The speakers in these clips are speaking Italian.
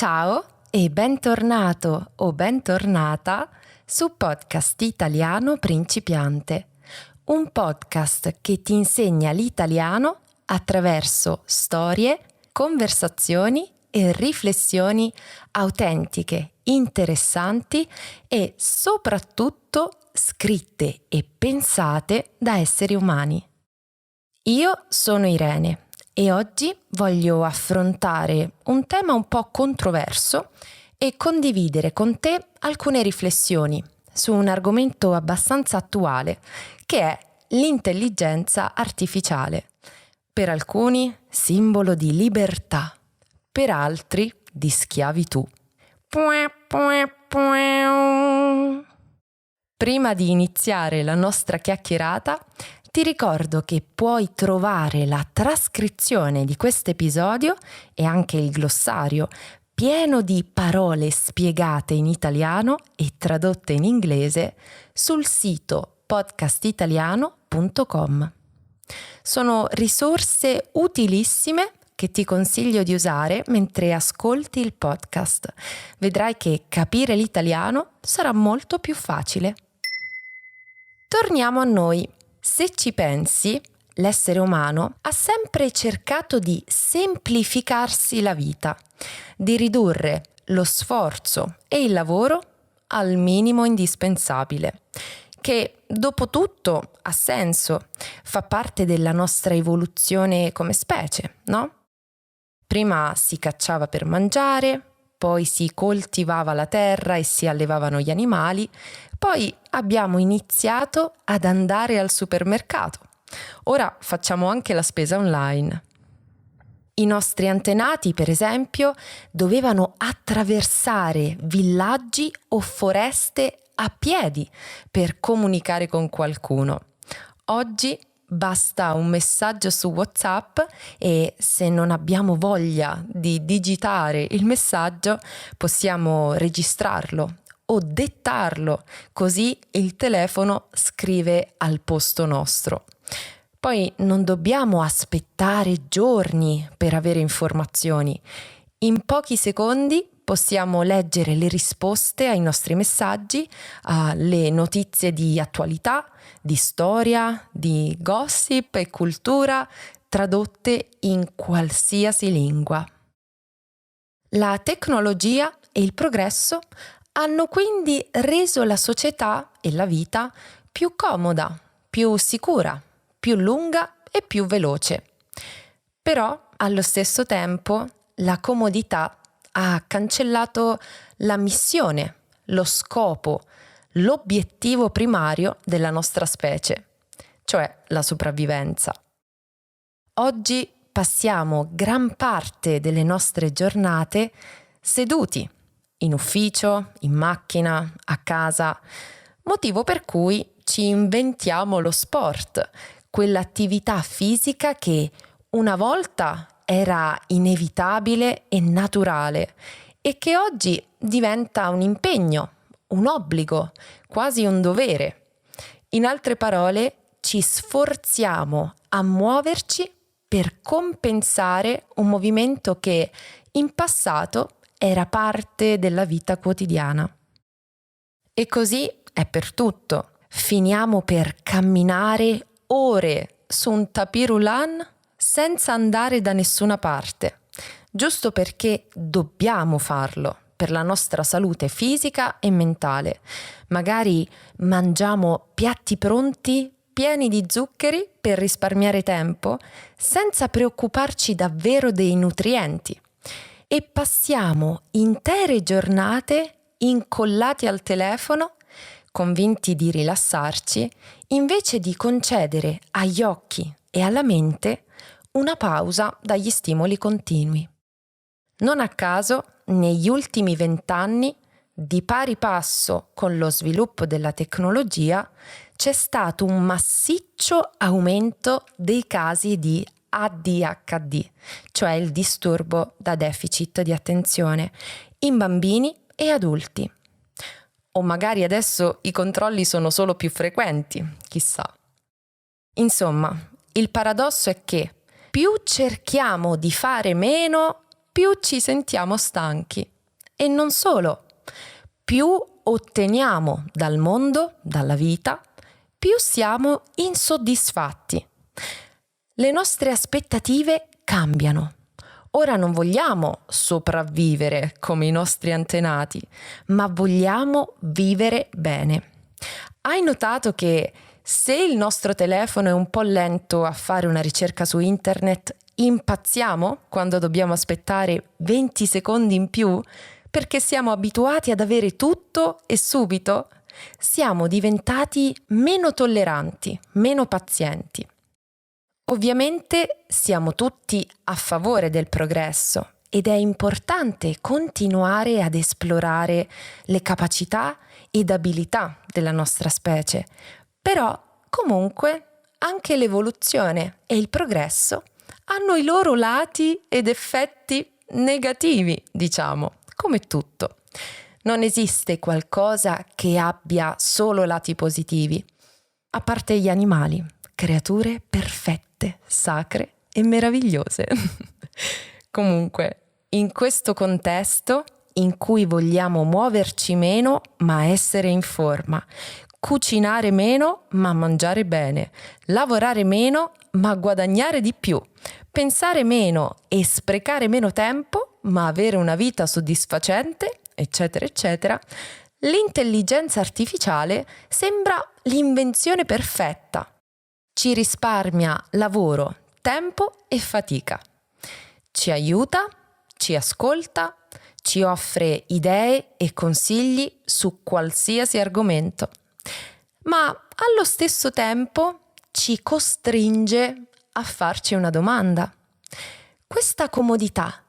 Ciao e bentornato o bentornata su Podcast Italiano Principiante, un podcast che ti insegna l'italiano attraverso storie, conversazioni e riflessioni autentiche, interessanti e soprattutto scritte e pensate da esseri umani. Io sono Irene e oggi voglio affrontare un tema un po' controverso e condividere con te alcune riflessioni su un argomento abbastanza attuale che è l'intelligenza artificiale. Per alcuni simbolo di libertà, per altri di schiavitù. Prima di iniziare la nostra chiacchierata, ti ricordo che puoi trovare la trascrizione di questo episodio e anche il glossario pieno di parole spiegate in italiano e tradotte in inglese sul sito podcastitaliano.com. Sono risorse utilissime che ti consiglio di usare mentre ascolti il podcast. Vedrai che capire l'italiano sarà molto più facile. Torniamo a noi. Se ci pensi, l'essere umano ha sempre cercato di semplificarsi la vita, di ridurre lo sforzo e il lavoro al minimo indispensabile, che dopo tutto ha senso, fa parte della nostra evoluzione come specie, no? Prima si cacciava per mangiare, poi si coltivava la terra e si allevavano gli animali, poi abbiamo iniziato ad andare al supermercato. Ora facciamo anche la spesa online. I nostri antenati, per esempio, dovevano attraversare villaggi o foreste a piedi per comunicare con qualcuno. Oggi basta un messaggio su WhatsApp e se non abbiamo voglia di digitare il messaggio possiamo registrarlo o dettarlo, così il telefono scrive al posto nostro. Poi non dobbiamo aspettare giorni per avere informazioni. In pochi secondi possiamo leggere le risposte ai nostri messaggi, alle notizie di attualità, di storia, di gossip e cultura, tradotte in qualsiasi lingua. La tecnologia e il progresso hanno quindi reso la società e la vita più comoda, più sicura, più lunga e più veloce. Però, allo stesso tempo, la comodità ha cancellato la missione, lo scopo, l'obiettivo primario della nostra specie, cioè la sopravvivenza. Oggi passiamo gran parte delle nostre giornate seduti, in ufficio, in macchina, a casa, motivo per cui ci inventiamo lo sport, quell'attività fisica che una volta era inevitabile e naturale e che oggi diventa un impegno, un obbligo, quasi un dovere. In altre parole, ci sforziamo a muoverci per compensare un movimento che in passato era parte della vita quotidiana. E così è per tutto. Finiamo per camminare ore su un tapis roulant senza andare da nessuna parte, giusto perché dobbiamo farlo per la nostra salute fisica e mentale. Magari mangiamo piatti pronti pieni di zuccheri per risparmiare tempo, senza preoccuparci davvero dei nutrienti. E passiamo intere giornate incollati al telefono, convinti di rilassarci, invece di concedere agli occhi e alla mente una pausa dagli stimoli continui. Non a caso, negli ultimi 20 anni, di pari passo con lo sviluppo della tecnologia, c'è stato un massiccio aumento dei casi di ADHD, cioè il disturbo da deficit di attenzione, in bambini e adulti. O magari adesso i controlli sono solo più frequenti, chissà. Insomma, il paradosso è che più cerchiamo di fare meno, più ci sentiamo stanchi. E non solo, più otteniamo dal mondo, dalla vita, più siamo insoddisfatti. Le nostre aspettative cambiano. Ora non vogliamo sopravvivere come i nostri antenati, ma vogliamo vivere bene. Hai notato che se il nostro telefono è un po' lento a fare una ricerca su internet, impazziamo quando dobbiamo aspettare 20 secondi in più perché siamo abituati ad avere tutto e subito? Siamo diventati meno tolleranti, meno pazienti. Ovviamente siamo tutti a favore del progresso ed è importante continuare ad esplorare le capacità ed abilità della nostra specie, però comunque anche l'evoluzione e il progresso hanno i loro lati ed effetti negativi, diciamo, come tutto. Non esiste qualcosa che abbia solo lati positivi, a parte gli animali, creature perfette, sacre e meravigliose. Comunque, in questo contesto in cui vogliamo muoverci meno ma essere in forma, cucinare meno ma mangiare bene, lavorare meno ma guadagnare di più, pensare meno e sprecare meno tempo ma avere una vita soddisfacente, eccetera, eccetera, l'intelligenza artificiale sembra l'invenzione perfetta. Ci risparmia lavoro, tempo e fatica. Ci aiuta, ci ascolta, ci offre idee e consigli su qualsiasi argomento. Ma allo stesso tempo ci costringe a farci una domanda. Questa comodità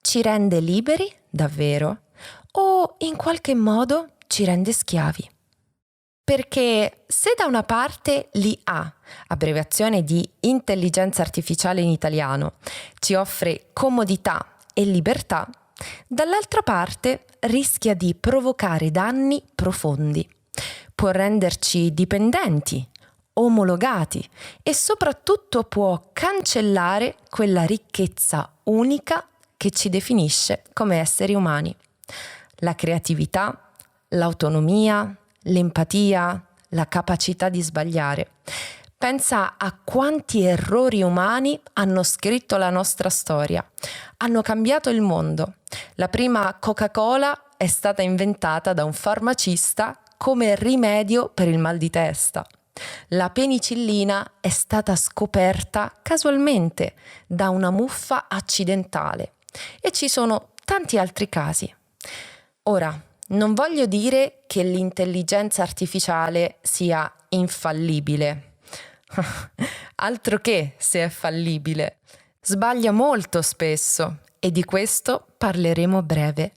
ci rende liberi, davvero? O in qualche modo ci rende schiavi? Perché se da una parte l'IA, abbreviazione di intelligenza artificiale in italiano, ci offre comodità e libertà, dall'altra parte rischia di provocare danni profondi. Può renderci dipendenti, omologati e soprattutto può cancellare quella ricchezza unica che ci definisce come esseri umani. La creatività, l'autonomia, l'empatia, la capacità di sbagliare. Pensa a quanti errori umani hanno scritto la nostra storia, hanno cambiato il mondo. La prima Coca-Cola è stata inventata da un farmacista come rimedio per il mal di testa. La penicillina è stata scoperta casualmente da una muffa accidentale e ci sono tanti altri casi. Ora, non voglio dire che l'intelligenza artificiale sia infallibile. Altro che se è fallibile. Sbaglia molto spesso e di questo parleremo a breve.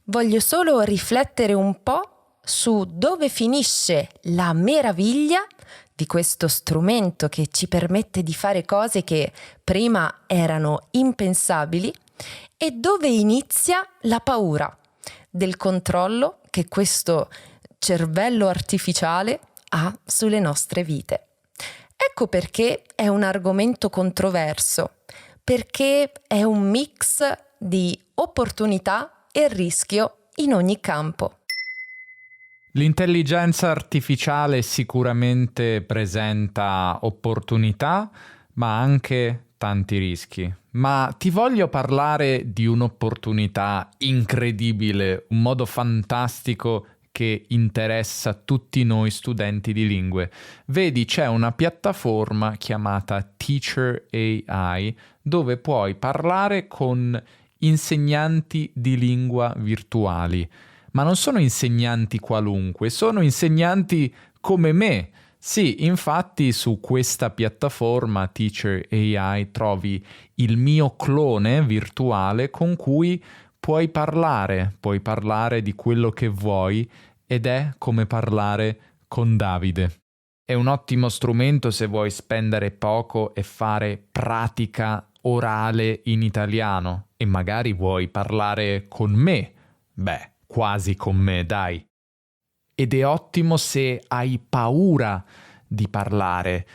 Voglio solo riflettere un po' su dove finisce la meraviglia di questo strumento che ci permette di fare cose che prima erano impensabili e dove inizia la paura del controllo che questo cervello artificiale ha sulle nostre vite. Ecco perché è un argomento controverso, perché è un mix di opportunità e rischio in ogni campo. L'intelligenza artificiale sicuramente presenta opportunità, ma anche tanti rischi. Ma ti voglio parlare di un'opportunità incredibile, un modo fantastico che interessa tutti noi studenti di lingue. Vedi, c'è una piattaforma chiamata Teacher AI dove puoi parlare con insegnanti di lingua virtuali. Ma non sono insegnanti qualunque, sono insegnanti come me. Sì, infatti su questa piattaforma Teacher AI trovi il mio clone virtuale con cui puoi parlare di quello che vuoi ed è come parlare con Davide. È un ottimo strumento se vuoi spendere poco e fare pratica orale in italiano e magari vuoi parlare con me. Beh, quasi con me, dai. Ed è ottimo se hai paura di parlare.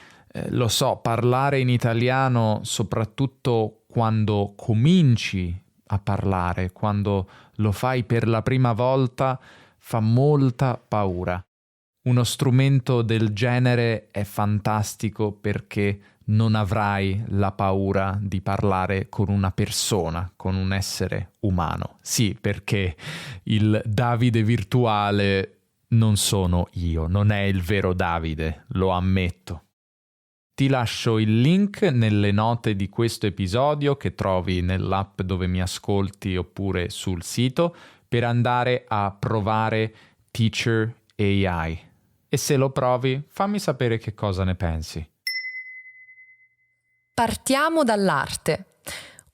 Lo so, parlare in italiano, soprattutto quando cominci a parlare, quando lo fai per la prima volta fa molta paura. Uno strumento del genere è fantastico perché non avrai la paura di parlare con una persona, con un essere umano. Sì, perché il Davide virtuale non sono io, non è il vero Davide, lo ammetto. Ti lascio il link nelle note di questo episodio che trovi nell'app dove mi ascolti oppure sul sito per andare a provare Teacher AI. E se lo provi, fammi sapere che cosa ne pensi. Partiamo dall'arte.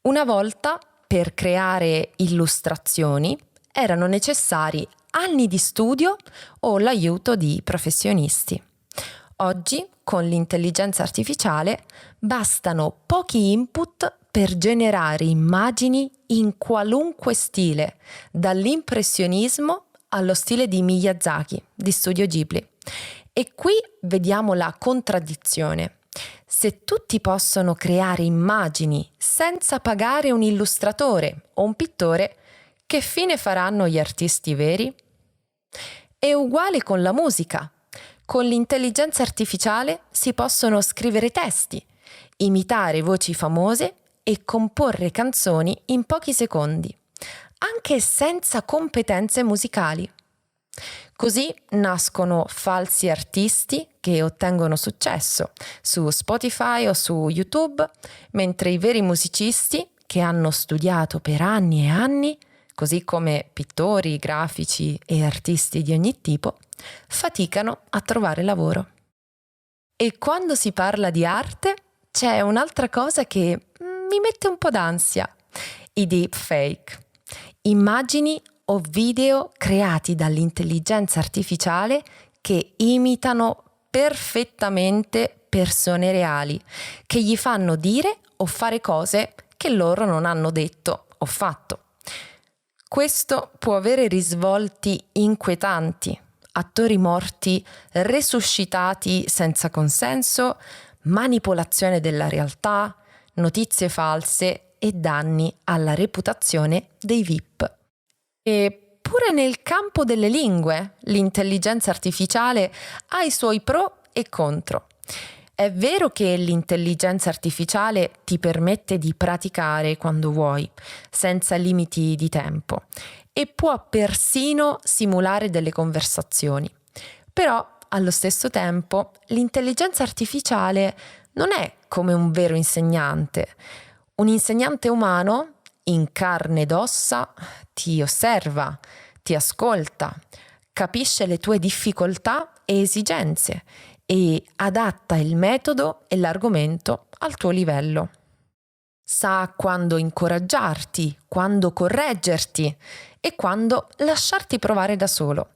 Una volta, per creare illustrazioni, erano necessari anni di studio o l'aiuto di professionisti. Oggi, con l'intelligenza artificiale, bastano pochi input per generare immagini in qualunque stile, dall'impressionismo allo stile di Miyazaki, di Studio Ghibli. E qui vediamo la contraddizione. Se tutti possono creare immagini senza pagare un illustratore o un pittore, che fine faranno gli artisti veri? È uguale con la musica. Con l'intelligenza artificiale si possono scrivere testi, imitare voci famose e comporre canzoni in pochi secondi, anche senza competenze musicali. Così nascono falsi artisti che ottengono successo su Spotify o su YouTube, mentre i veri musicisti, che hanno studiato per anni e anni, così come pittori, grafici e artisti di ogni tipo, faticano a trovare lavoro. E quando si parla di arte, c'è un'altra cosa che mi mette un po' d'ansia: i deepfake. Immagini o video creati dall'intelligenza artificiale che imitano perfettamente persone reali, che gli fanno dire o fare cose che loro non hanno detto o fatto. Questo può avere risvolti inquietanti: attori morti resuscitati senza consenso, manipolazione della realtà, notizie false e danni alla reputazione dei VIP. E pure nel campo delle lingue, l'intelligenza artificiale ha i suoi pro e contro. È vero che l'intelligenza artificiale ti permette di praticare quando vuoi, senza limiti di tempo, e può persino simulare delle conversazioni. Però, allo stesso tempo, l'intelligenza artificiale non è come un vero insegnante. Un insegnante umano, in carne ed ossa, ti osserva, ti ascolta, capisce le tue difficoltà e esigenze e adatta il metodo e l'argomento al tuo livello. Sa quando incoraggiarti, quando correggerti e quando lasciarti provare da solo.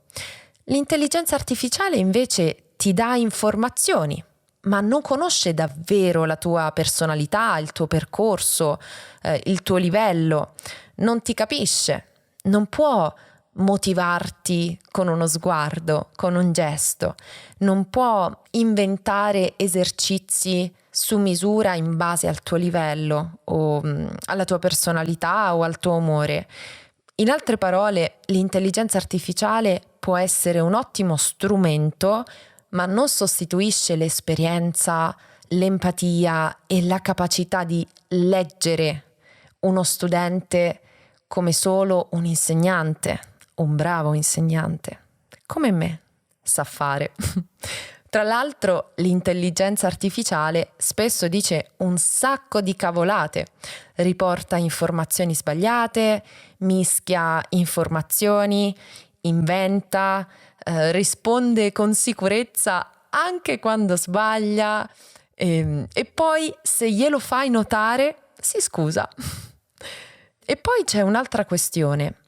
L'intelligenza artificiale invece ti dà informazioni, ma non conosce davvero la tua personalità, il tuo percorso, il tuo livello. Non ti capisce, non può motivarti con uno sguardo, con un gesto, non può inventare esercizi su misura in base al tuo livello o alla tua personalità o al tuo umore. In altre parole, l'intelligenza artificiale può essere un ottimo strumento, ma non sostituisce l'esperienza, l'empatia e la capacità di leggere uno studente come solo un insegnante, un bravo insegnante, come me, sa fare. Tra l'altro, l'intelligenza artificiale spesso dice un sacco di cavolate, riporta informazioni sbagliate, mischia informazioni, inventa, risponde con sicurezza anche quando sbaglia e poi, se glielo fai notare, si scusa. E poi c'è un'altra questione.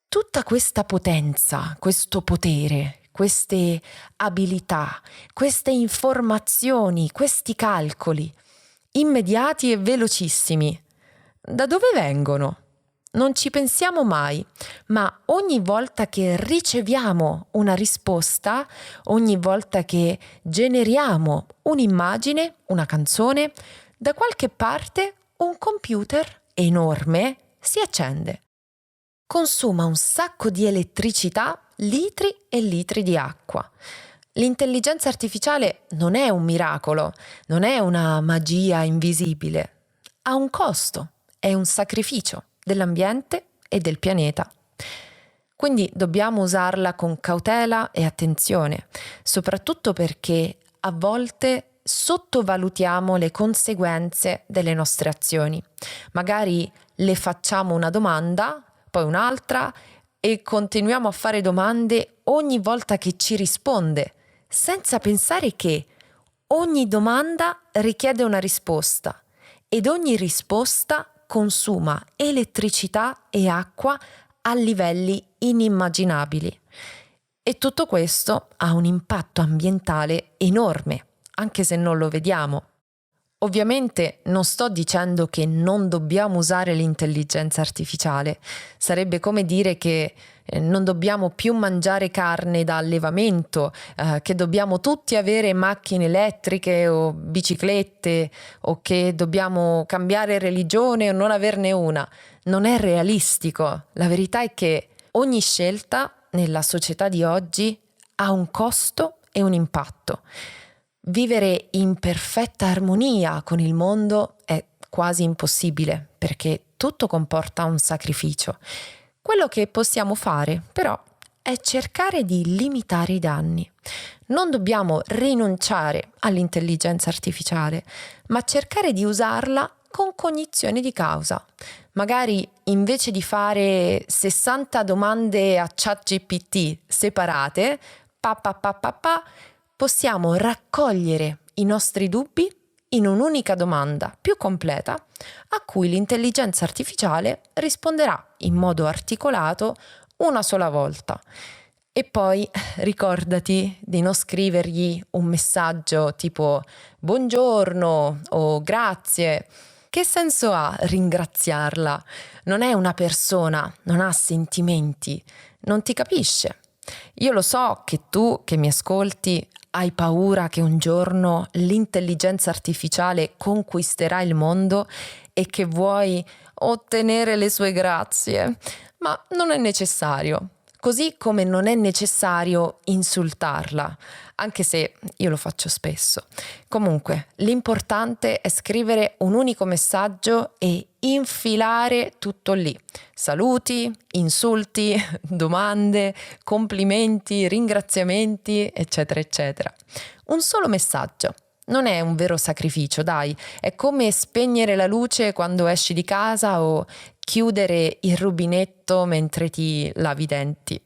Tutta questa potenza, questo potere, queste abilità, queste informazioni, questi calcoli immediati e velocissimi, da dove vengono? Non ci pensiamo mai, ma ogni volta che riceviamo una risposta, ogni volta che generiamo un'immagine, una canzone, da qualche parte un computer enorme si accende. Consuma un sacco di elettricità, litri e litri di acqua. L'intelligenza artificiale non è un miracolo, non è una magia invisibile. Ha un costo, è un sacrificio dell'ambiente e del pianeta. Quindi dobbiamo usarla con cautela e attenzione, soprattutto perché a volte sottovalutiamo le conseguenze delle nostre azioni. Magari le facciamo una domanda, poi un'altra e continuiamo a fare domande ogni volta che ci risponde, senza pensare che ogni domanda richiede una risposta ed ogni risposta consuma elettricità e acqua a livelli inimmaginabili. E tutto questo ha un impatto ambientale enorme, anche se non lo vediamo. Ovviamente non sto dicendo che non dobbiamo usare l'intelligenza artificiale. Sarebbe come dire che non dobbiamo più mangiare carne da allevamento, che dobbiamo tutti avere macchine elettriche o biciclette, o che dobbiamo cambiare religione o non averne una. Non è realistico. La verità è che ogni scelta nella società di oggi ha un costo e un impatto. Vivere in perfetta armonia con il mondo è quasi impossibile perché tutto comporta un sacrificio. Quello che possiamo fare, però, è cercare di limitare i danni. Non dobbiamo rinunciare all'intelligenza artificiale, ma cercare di usarla con cognizione di causa. Magari invece di fare 60 domande a ChatGPT separate, possiamo raccogliere i nostri dubbi in un'unica domanda più completa a cui l'intelligenza artificiale risponderà in modo articolato una sola volta. E poi ricordati di non scrivergli un messaggio tipo buongiorno o grazie. Che senso ha ringraziarla? Non è una persona, non ha sentimenti, non ti capisce. Io lo so che tu che mi ascolti hai paura che un giorno l'intelligenza artificiale conquisterà il mondo e che vuoi ottenere le sue grazie, ma non è necessario. Così come non è necessario insultarla, anche se io lo faccio spesso. Comunque, l'importante è scrivere un unico messaggio e infilare tutto lì. Saluti, insulti, domande, complimenti, ringraziamenti, eccetera, eccetera. Un solo messaggio. Non è un vero sacrificio, dai, è come spegnere la luce quando esci di casa o chiudere il rubinetto mentre ti lavi i denti.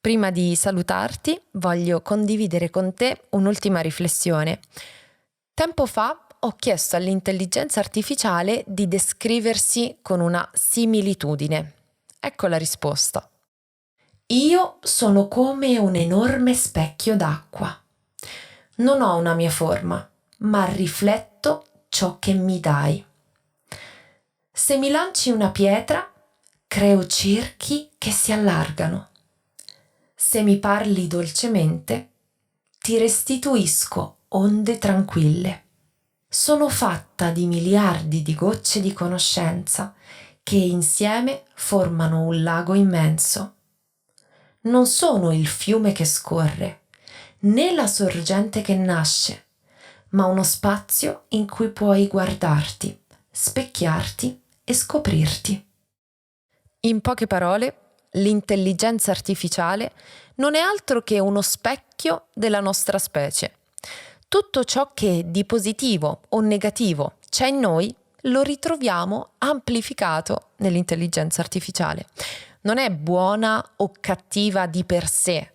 Prima di salutarti, voglio condividere con te un'ultima riflessione. Tempo fa ho chiesto all'intelligenza artificiale di descriversi con una similitudine. Ecco la risposta. Io sono come un enorme specchio d'acqua. Non ho una mia forma, ma rifletto ciò che mi dai. Se mi lanci una pietra, creo cerchi che si allargano. Se mi parli dolcemente, ti restituisco onde tranquille. Sono fatta di miliardi di gocce di conoscenza che insieme formano un lago immenso. Non sono il fiume che scorre, né la sorgente che nasce, ma uno spazio in cui puoi guardarti, specchiarti e scoprirti. In poche parole, l'intelligenza artificiale non è altro che uno specchio della nostra specie. Tutto ciò che di positivo o negativo c'è in noi lo ritroviamo amplificato nell'intelligenza artificiale. Non è buona o cattiva di per sé,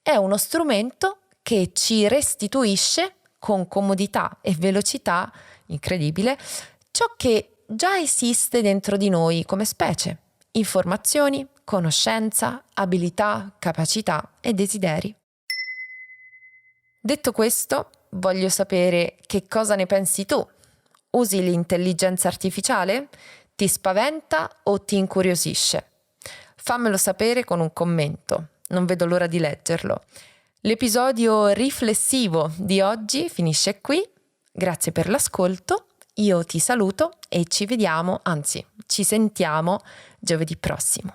è uno strumento che ci restituisce con comodità e velocità incredibile ciò che già esiste dentro di noi come specie: informazioni, conoscenza, abilità, capacità e desideri. Detto questo, voglio sapere che cosa ne pensi tu. Usi l'intelligenza artificiale? Ti spaventa o ti incuriosisce? Fammelo sapere con un commento, non vedo l'ora di leggerlo. L'episodio riflessivo di oggi finisce qui, grazie per l'ascolto Io ti saluto e ci vediamo, anzi, ci sentiamo giovedì prossimo.